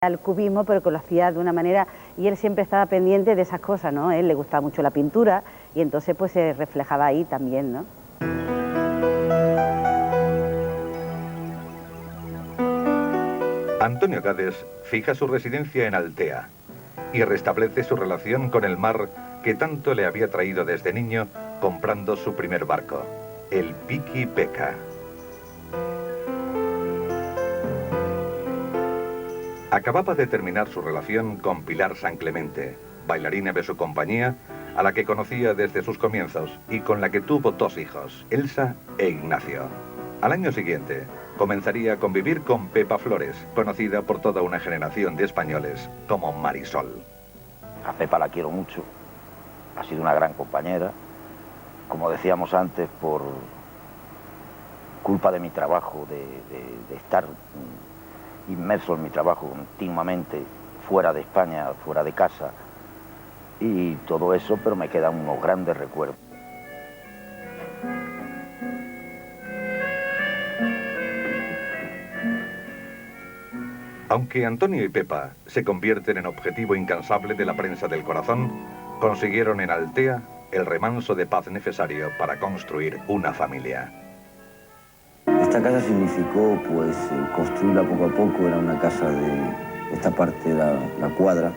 al cubismo, pero que lo hacía de una manera, y él siempre estaba pendiente de esas cosas, ¿no? A él le gustaba mucho la pintura y entonces pues se reflejaba ahí también, ¿no? Antonio Gades fija su residencia en Altea y restablece su relación con el mar que tanto le había traído desde niño comprando su primer barco, el Piqui Peca. Acababa de terminar su relación con Pilar San Clemente, bailarina de su compañía, a la que conocía desde sus comienzos y con la que tuvo 2 hijos, Elsa e Ignacio. Al año siguiente, comenzaría a convivir con Pepa Flores, conocida por toda una generación de españoles como Marisol. A Pepa la quiero mucho, ha sido una gran compañera. Como decíamos antes, por culpa de mi trabajo, de estar inmerso en mi trabajo continuamente, fuera de España, fuera de casa, y todo eso, pero me quedan unos grandes recuerdos. Aunque Antonio y Pepa se convierten en objetivo incansable de la prensa del corazón, consiguieron en Altea el remanso de paz necesario para construir una familia. Esta casa significó pues construirla poco a poco. Era una casa de esta parte de la cuadra.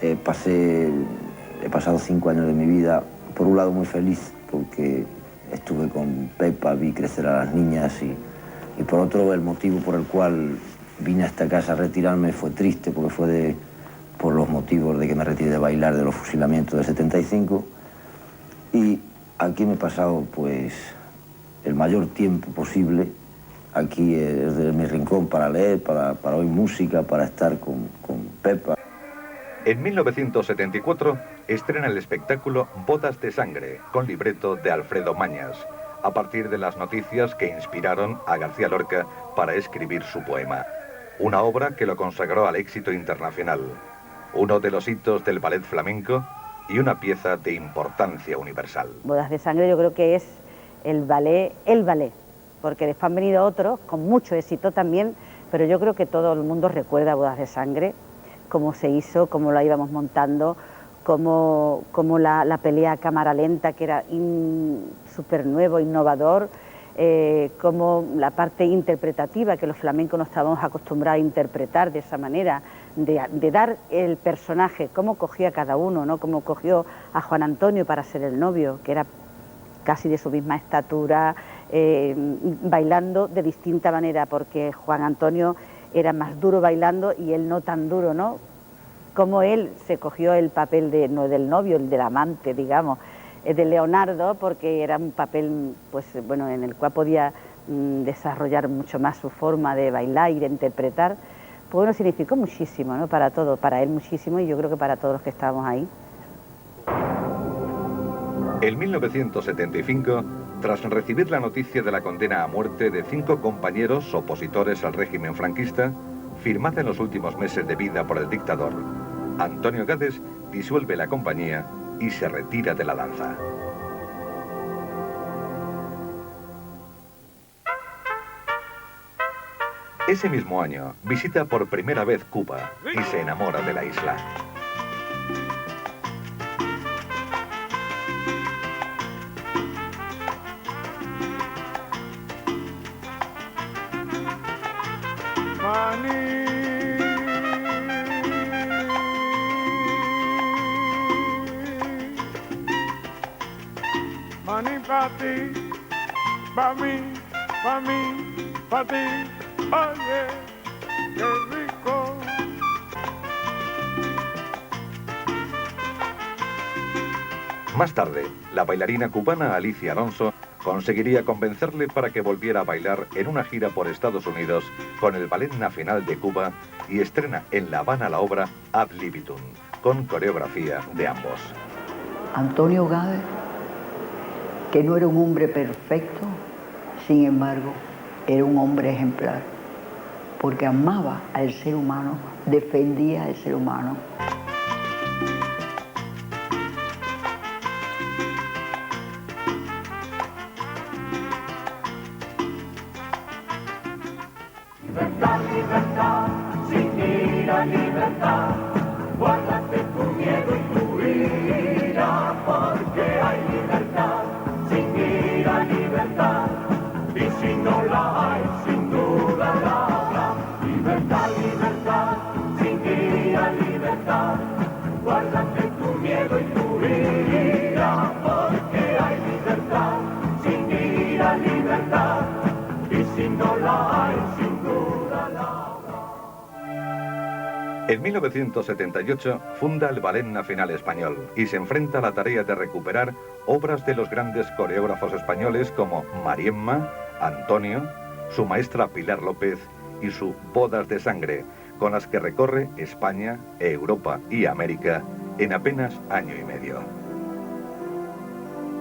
He pasado 5 años de mi vida, por un lado muy feliz porque estuve con Pepa, vi crecer a las niñas y por otro el motivo por el cual vine a esta casa a retirarme fue triste, porque fue por los motivos de que me retiré de bailar de los fusilamientos del 75, y aquí me he pasado pues el mayor tiempo posible. Aquí es de mi rincón para leer, para oír música, para estar con Pepa. En 1974 estrena el espectáculo Bodas de Sangre, con libreto de Alfredo Mañas, a partir de las noticias que inspiraron a García Lorca para escribir su poema. Una obra que lo consagró al éxito internacional, uno de los hitos del ballet flamenco y una pieza de importancia universal. Bodas de Sangre yo creo que es el ballet, porque después han venido otros con mucho éxito también, pero yo creo que todo el mundo recuerda Bodas de Sangre, cómo se hizo, cómo la íbamos montando, cómo la pelea a cámara lenta, que era súper nuevo, innovador, como la parte interpretativa, que los flamencos no estábamos acostumbrados a interpretar de esa manera, de dar el personaje, cómo cogía cada uno, ¿no? Cómo cogió a Juan Antonio para ser el novio, que era casi de su misma estatura, bailando de distinta manera, porque Juan Antonio era más duro bailando y él no tan duro, ¿no? Como él se cogió el papel no del novio, el del amante, digamos, de Leonardo, porque era un papel, pues bueno, en el cual podía desarrollar mucho más su forma de bailar y de interpretar. Pues bueno, significó muchísimo, ¿no? Para todo, para él muchísimo, y yo creo que para todos los que estábamos ahí. En 1975, tras recibir la noticia de la condena a muerte de 5 compañeros opositores al régimen franquista, firmada en los últimos meses de vida por el dictador, Antonio Gades disuelve la compañía y se retira de la danza. Ese mismo año visita por primera vez Cuba y se enamora de la isla. Money pa' ti, pa' mí, pa' mí, pa' ti, oye, qué rico. Más tarde, la bailarina cubana Alicia Alonso conseguiría convencerle para que volviera a bailar en una gira por Estados Unidos con el Ballet Nacional de Cuba y estrena en La Habana la obra Ad Libitum, con coreografía de ambos. Antonio Gades, que no era un hombre perfecto, sin embargo, era un hombre ejemplar, porque amaba al ser humano, defendía al ser humano. Libertad, libertad, sin ira, libertad, guárdate tu miedo y tu ira, porque hay libertad, sin ira, libertad, y si no la hay, sin duda la habrá. Libertad, libertad, sin ira, libertad, guárdate tu miedo y tu ira, porque hay libertad, sin ira, libertad, y si no la hay, sin duda la habrá. En 1978 funda el Ballet Nacional Español y se enfrenta a la tarea de recuperar obras de los grandes coreógrafos españoles como Mariemma, Antonio, su maestra Pilar López y su Bodas de Sangre, con las que recorre España, Europa y América en apenas año y medio.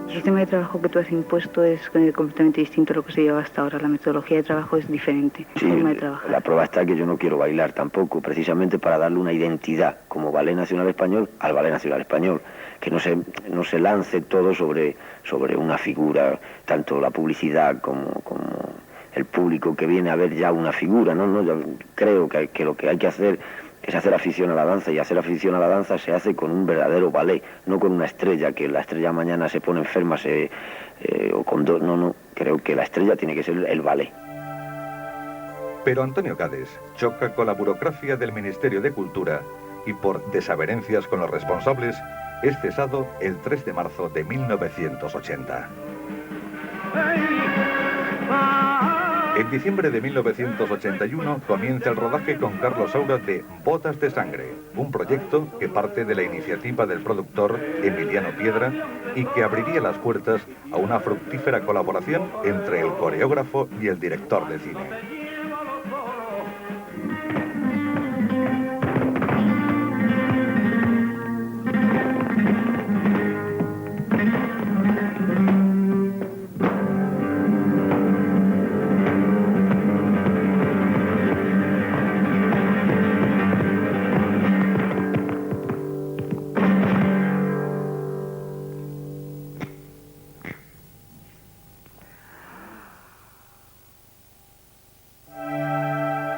El sistema de trabajo que tú has impuesto es completamente distinto a lo que se lleva hasta ahora. La metodología de trabajo es diferente, Sí, forma de trabajar. la prueba está que yo no quiero bailar tampoco, precisamente para darle una identidad como Ballet Nacional Español al Ballet Nacional Español, que no se lance todo sobre una figura, tanto la publicidad como el público que viene a ver ya una figura, ¿no? Yo creo que lo que hay que hacer es hacer afición a la danza, y hacer afición a la danza se hace con un verdadero ballet, no con una estrella, que la estrella mañana se pone enferma o con dos. No, creo que la estrella tiene que ser el ballet. Pero Antonio Cades choca con la burocracia del Ministerio de Cultura y por desavenencias con los responsables es cesado el 3 de marzo de 1980. En diciembre de 1981 comienza el rodaje con Carlos Saura de Bodas de Sangre, un proyecto que parte de la iniciativa del productor Emiliano Piedra y que abriría las puertas a una fructífera colaboración entre el coreógrafo y el director de cine.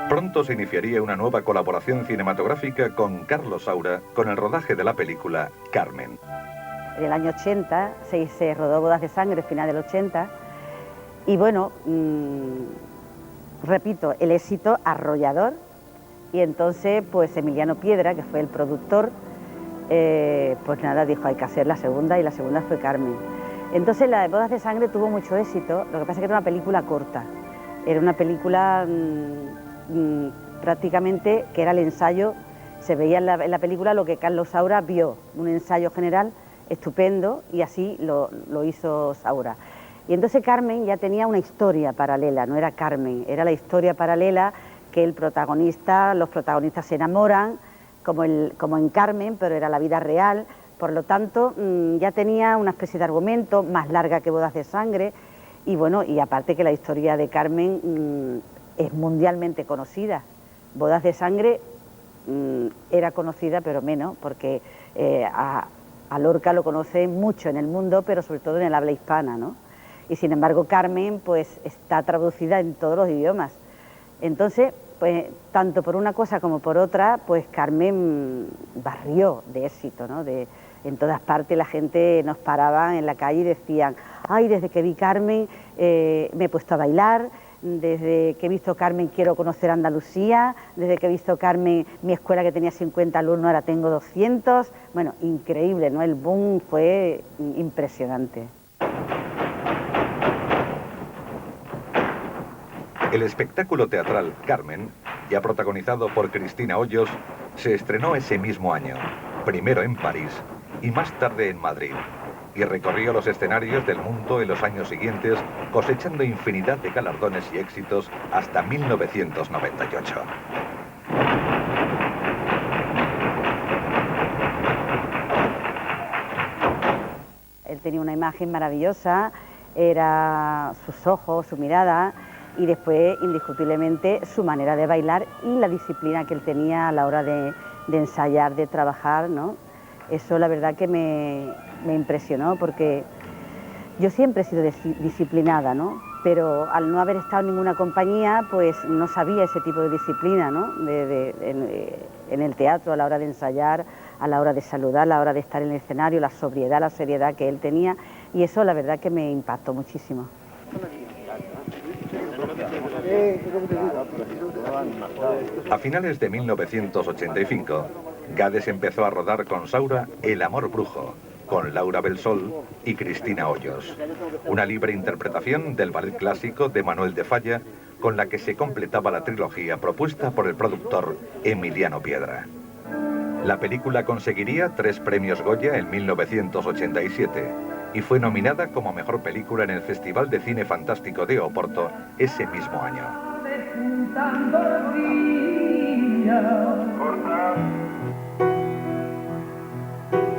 Pronto se iniciaría una nueva colaboración cinematográfica con Carlos Saura con el rodaje de la película Carmen. En el año 80 se rodó Bodas de Sangre, final del 80, y bueno, repito, el éxito arrollador, y entonces pues Emiliano Piedra, que fue el productor, pues nada, dijo hay que hacer la segunda, y la segunda fue Carmen. Entonces la de Bodas de Sangre tuvo mucho éxito, lo que pasa es que era una película corta, era una película prácticamente que era el ensayo, se veía en la película lo que Carlos Saura vio, un ensayo general estupendo, y así lo hizo Saura. Y entonces Carmen ya tenía una historia paralela, no era Carmen, era la historia paralela que los protagonistas se enamoran, como en Carmen, pero era la vida real, por lo tanto ya tenía una especie de argumento más larga que Bodas de Sangre, y bueno, y aparte que la historia de Carmen es mundialmente conocida. Bodas de Sangre era conocida, pero menos, porque a Lorca lo conoce mucho en el mundo, pero sobre todo en el habla hispana, ¿no? Y sin embargo Carmen pues está traducida en todos los idiomas. Entonces, pues tanto por una cosa como por otra, pues Carmen barrió de éxito, ¿no? En todas partes la gente nos paraba en la calle y decían, ay, desde que vi Carmen me he puesto a bailar, desde que he visto Carmen quiero conocer Andalucía, desde que he visto Carmen mi escuela que tenía 50 alumnos ahora tengo 200, bueno, increíble, ¿no? El boom fue impresionante. El espectáculo teatral Carmen, ya protagonizado por Cristina Hoyos, se estrenó ese mismo año, primero en París y más tarde en Madrid, y recorrió los escenarios del mundo en los años siguientes, cosechando infinidad de galardones y éxitos hasta 1998. Él tenía una imagen maravillosa, era sus ojos, su mirada, y después, indiscutiblemente, su manera de bailar y la disciplina que él tenía a la hora de ensayar, de trabajar, ¿no? Eso la verdad que me impresionó, porque yo siempre he sido disciplinada, ¿no? pero al no haber estado en ninguna compañía, pues no sabía ese tipo de disciplina, ¿no? En el teatro, a la hora de ensayar, a la hora de saludar, a la hora de estar en el escenario, la sobriedad, la seriedad que él tenía, y eso la verdad que me impactó muchísimo. A finales de 1985, Gades empezó a rodar con Saura El amor brujo, con Laura Belsol y Cristina Hoyos. Una libre interpretación del ballet clásico de Manuel de Falla, con la que se completaba la trilogía propuesta por el productor Emiliano Piedra. La película conseguiría 3 premios Goya en 1987 y fue nominada como mejor película en el Festival de Cine Fantástico de Oporto ese mismo año.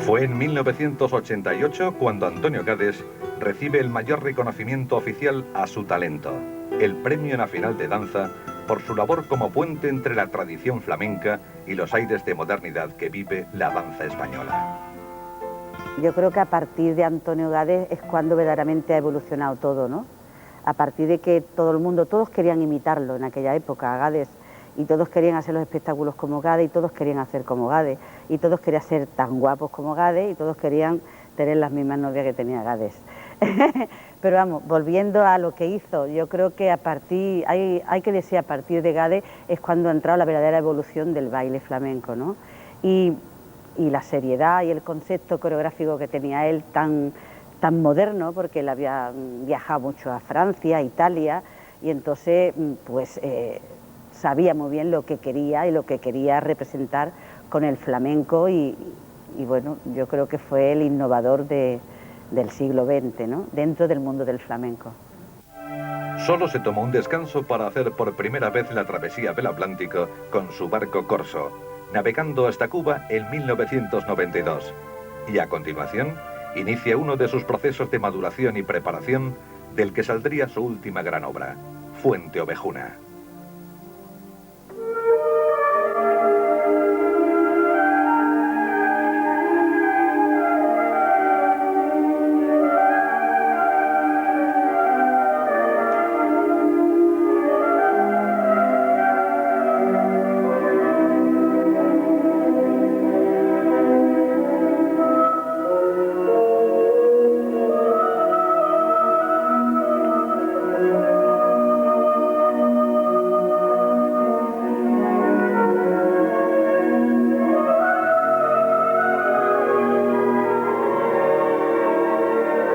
Fue en 1988 cuando Antonio Gades recibe el mayor reconocimiento oficial a su talento, el Premio Nacional de Danza, por su labor como puente entre la tradición flamenca y los aires de modernidad que vive la danza española. Yo creo que a partir de Antonio Gades es cuando verdaderamente ha evolucionado todo, ¿no? A partir de que todo el mundo, todos querían imitarlo en aquella época, a Gades, y todos querían hacer los espectáculos como Gades, y todos querían hacer como Gades, y todos querían ser tan guapos como Gades, y todos querían tener las mismas novias que tenía Gades. Pero vamos, volviendo a lo que hizo, yo creo que hay que decir, a partir de Gades es cuando ha entrado la verdadera evolución del baile flamenco, ¿no? Y la seriedad y el concepto coreográfico que tenía él tan moderno, porque él había viajado mucho a Francia, a Italia, y entonces pues sabía muy bien lo que quería y lo que quería representar con el flamenco, y bueno, yo creo que fue el innovador del siglo XX, ¿no? Dentro del mundo del flamenco. Solo se tomó un descanso para hacer por primera vez la travesía del Atlántico con su barco Corso, navegando hasta Cuba en 1992. Y a continuación, inicia uno de sus procesos de maduración y preparación, del que saldría su última gran obra, Fuente Ovejuna.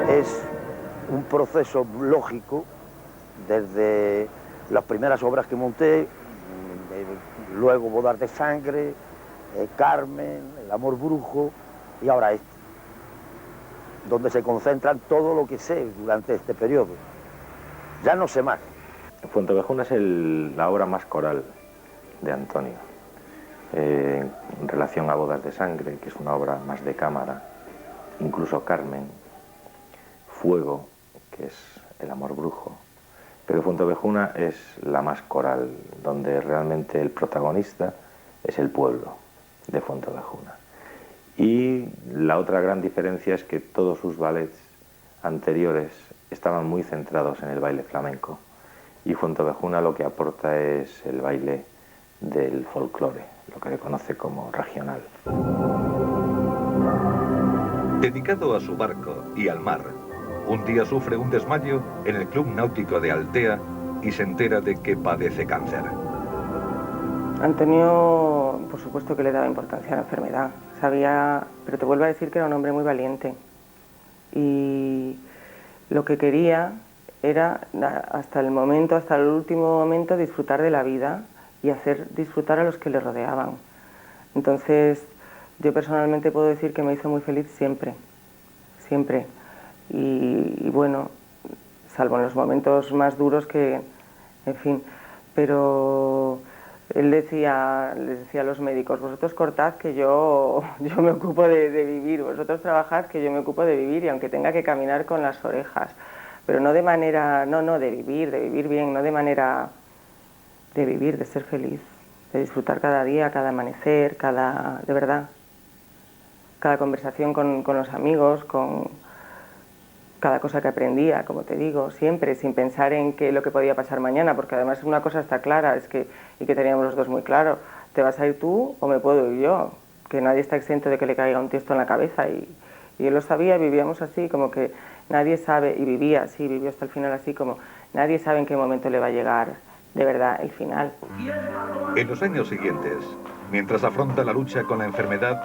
Es un proceso lógico desde las primeras obras que monté, luego Bodas de Sangre, Carmen, El amor brujo y ahora este, donde se concentran todo lo que sé durante este periodo. Ya no sé más. Fuente Ovejuna es la obra más coral de Antonio, en relación a Bodas de Sangre, que es una obra más de cámara, incluso Carmen, Fuego, que es El amor brujo, pero Fuente Ovejuna es la más coral, donde realmente el protagonista es el pueblo de Fuente Ovejuna. Y la otra gran diferencia es que todos sus ballets anteriores estaban muy centrados en el baile flamenco, y Fuente Ovejuna lo que aporta es el baile del folclore, lo que se conoce como regional. Dedicado a su barco y al mar, un día sufre un desmayo en el Club Náutico de Altea y se entera de que padece cáncer. Antonio, por supuesto que le daba importancia a la enfermedad, sabía, pero te vuelvo a decir que era un hombre muy valiente, y lo que quería era, hasta el último momento, disfrutar de la vida y hacer disfrutar a los que le rodeaban. Entonces, yo personalmente puedo decir que me hizo muy feliz siempre, siempre. Y bueno, salvo en los momentos más duros que, en fin, pero él les decía a los médicos: vosotros cortad que yo me ocupo de vivir, vosotros trabajad que yo me ocupo de vivir, y aunque tenga que caminar con las orejas, pero no de manera, de vivir bien, no de manera de vivir, de ser feliz, de disfrutar cada día, cada amanecer, de verdad, cada conversación con los amigos, cada cosa que aprendía, como te digo, siempre, sin pensar en lo que podía pasar mañana, porque además una cosa está clara, y que teníamos los dos muy claro, te vas a ir tú o me puedo ir yo, que nadie está exento de que le caiga un tiesto en la cabeza, y él lo sabía, vivíamos así, como que nadie sabe, y vivía así, vivió hasta el final así, como nadie sabe en qué momento le va a llegar de verdad el final. En los años siguientes, mientras afronta la lucha con la enfermedad,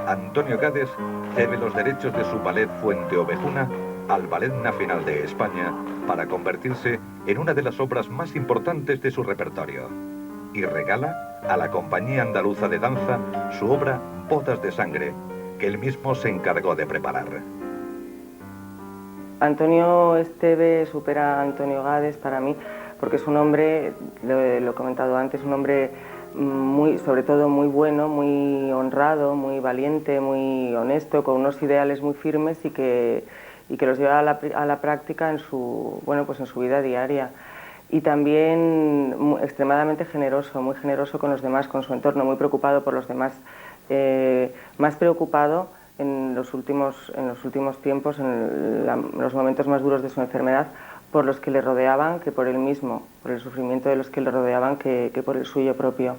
Antonio Gades cede los derechos de su ballet Fuente Ovejuna al Ballet Nacional de España para convertirse en una de las obras más importantes de su repertorio, y regala a la Compañía Andaluza de Danza su obra Bodas de Sangre, que él mismo se encargó de preparar. Antonio Esteve supera a Antonio Gades para mí, porque es un hombre, lo he comentado antes, un hombre sobre todo muy bueno, muy honrado, muy valiente, muy honesto, con unos ideales muy firmes y que los lleva a la práctica en su vida diaria. Y también extremadamente generoso, muy generoso con los demás, con su entorno, muy preocupado por los demás, más preocupado en los últimos tiempos, en los momentos más duros de su enfermedad, por los que le rodeaban que por él mismo, por el sufrimiento de los que le rodeaban que por el suyo propio.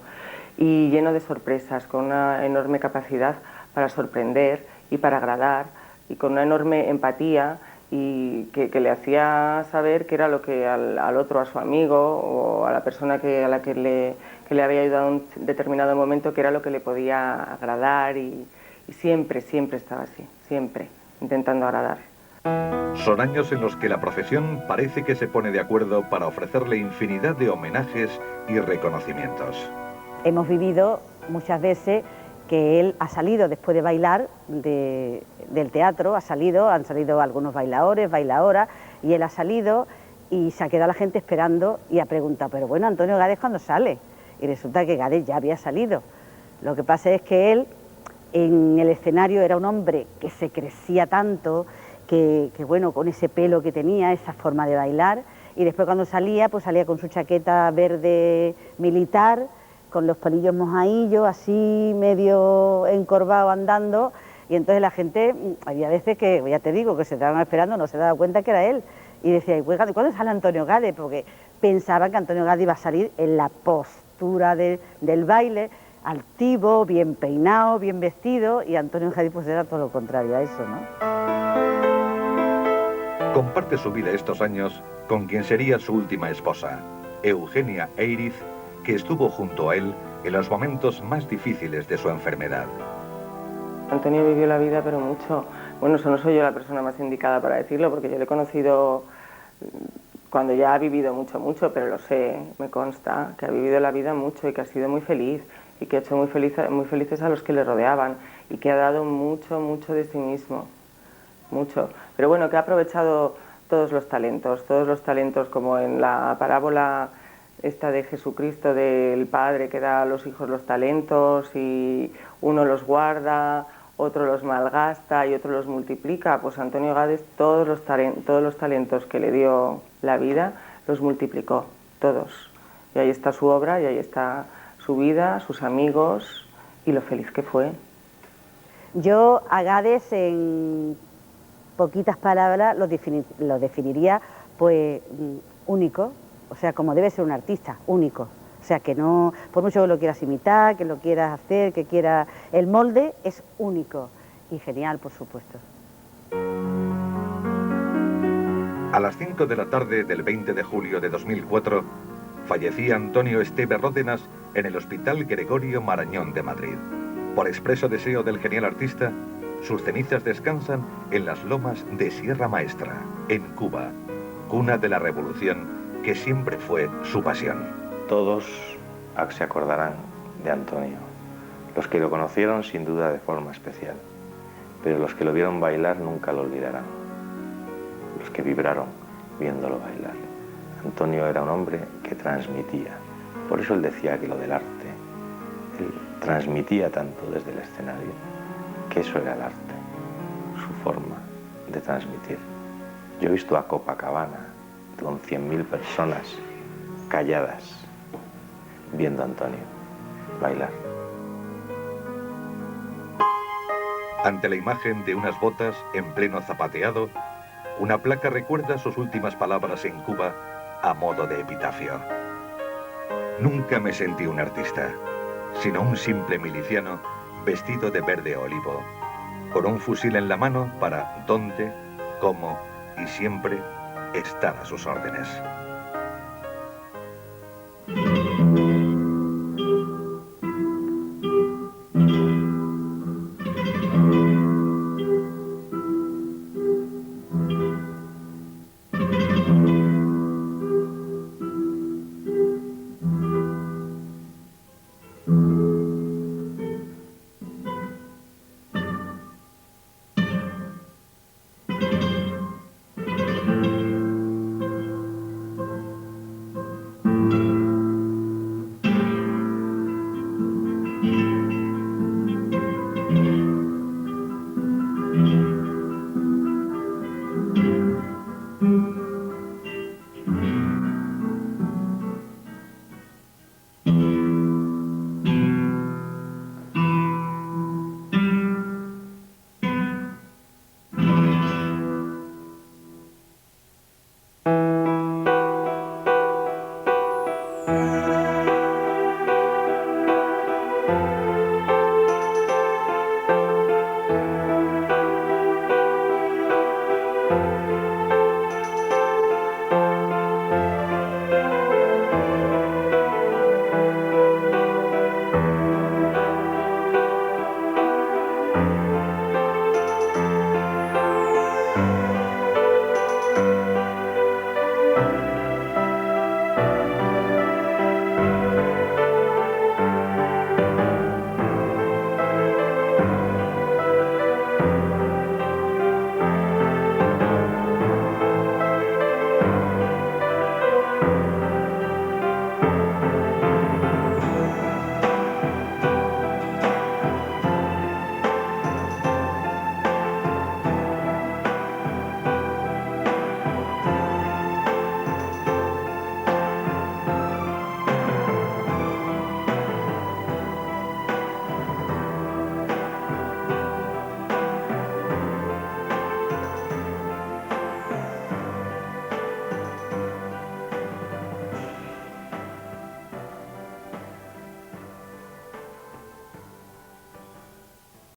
Y lleno de sorpresas, con una enorme capacidad para sorprender y para agradar, y con una enorme empatía, y que le hacía saber que era lo que al otro, a su amigo o a la persona a la que le había ayudado en un determinado momento, que era lo que le podía agradar, y siempre estaba así, siempre intentando agradar. Son años en los que la profesión parece que se pone de acuerdo para ofrecerle infinidad de homenajes y reconocimientos. Hemos vivido muchas veces que él ha salido después de bailar del teatro, han salido algunos bailadores, bailadoras, y él ha salido y se ha quedado la gente esperando y ha preguntado, pero bueno, Antonio Gades, ¿cuándo sale? Y resulta que Gades ya había salido. Lo que pasa es que él en el escenario era un hombre que se crecía tanto, que bueno, con ese pelo que tenía, esa forma de bailar, y después cuando salía, pues salía con su chaqueta verde militar, con los palillos mojadillos, así medio encorvado andando, y entonces la gente, había veces que, ya te digo, que se estaban esperando, no se daba cuenta que era él, y decía, ¿cuándo sale Antonio Gades? Porque pensaban que Antonio Gades iba a salir en la postura del baile, altivo, bien peinado, bien vestido, y Antonio Gades pues era todo lo contrario a eso, ¿no? Comparte su vida estos años con quien sería su última esposa, Eugenia Eiriz, que estuvo junto a él en los momentos más difíciles de su enfermedad. Antonio vivió la vida, pero mucho. Bueno, eso no soy yo la persona más indicada para decirlo, porque yo le he conocido cuando ya ha vivido mucho, pero lo sé, me consta, que ha vivido la vida mucho y que ha sido muy feliz, y que ha hecho muy felices a los que le rodeaban, y que ha dado mucho de sí mismo, mucho. Pero bueno, que ha aprovechado todos los talentos, como en la parábola esta de Jesucristo, del Padre que da a los hijos los talentos y uno los guarda, otro los malgasta y otro los multiplica. Pues Antonio Gades todos los talentos que le dio la vida los multiplicó, todos. Y ahí está su obra, y ahí está su vida, sus amigos y lo feliz que fue. Yo a Gades en poquitas palabras lo definiría pues único, o sea, como debe ser un artista, único. O sea, que no, por mucho que lo quieras imitar, que lo quieras hacer, que quieras, el molde es único y genial, por supuesto. A las 5 de la tarde del 20 de julio de 2004, fallecía Antonio Esteve Ródenas en el Hospital Gregorio Marañón de Madrid. Por expreso deseo del genial artista, sus cenizas descansan en las lomas de Sierra Maestra, en Cuba, cuna de la revolución que siempre fue su pasión. Todos se acordarán de Antonio. Los que lo conocieron sin duda de forma especial, pero los que lo vieron bailar nunca lo olvidarán. Los que vibraron viéndolo bailar. Antonio era un hombre que transmitía. Por eso él decía que lo del arte, él transmitía tanto desde el escenario, que eso era el arte, su forma de transmitir. Yo he visto a Copacabana con 100.000 personas calladas viendo a Antonio bailar. Ante la imagen de unas botas en pleno zapateado, Una placa recuerda sus últimas palabras en Cuba a modo de epitafio. Nunca me sentí un artista, sino un simple miliciano vestido de verde olivo, con un fusil en la mano para dónde, cómo y siempre estar a sus órdenes.